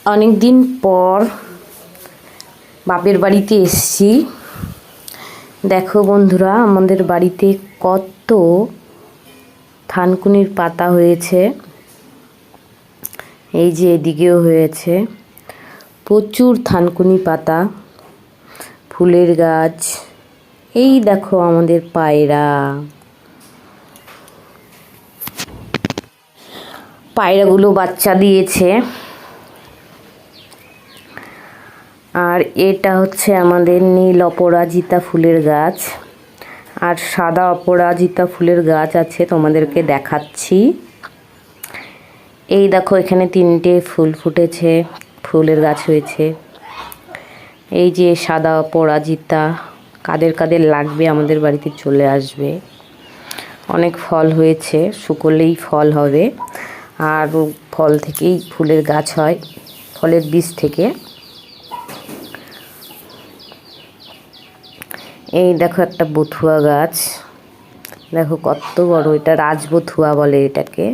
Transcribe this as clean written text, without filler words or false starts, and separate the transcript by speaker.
Speaker 1: অনেক দিন পর বাপের বাড়িতে এসেছি। দেখো বন্ধুরা, আমাদের বাড়িতে কত থানকুনির পাতা হয়েছে। এই যে এদিকেও হয়েছে প্রচুর থানকুনি পাতা, ফুলের গাছ। এই দেখো আমাদের পায়রাগুলো বাচ্চা দিয়েছে। আর এটা হচ্ছে আমাদের নীল অপরাজিতা ফুলের গাছ, আর সাদা অপরাজিতা ফুলের গাছ আছে, তোমাদেরকে দেখাচ্ছি। এই দেখো এখানে 3টে ফুল ফুটেছে, ফুলের গাছ হয়েছে। এই যে সাদা অপরাজিতা, কাদের কাদের লাগবে আমাদের বাড়িতে চলে আসবে। অনেক ফল হয়েছে, শুকোলেই ফল হবে। আর ফল থেকেই ফুলের গাছ হয়, ফলের বীজ থেকে। এই দেখো একটা বথুয়া গাছ, দেখো কত বড়, এটা রাজবথুয়া বলে এটাকে।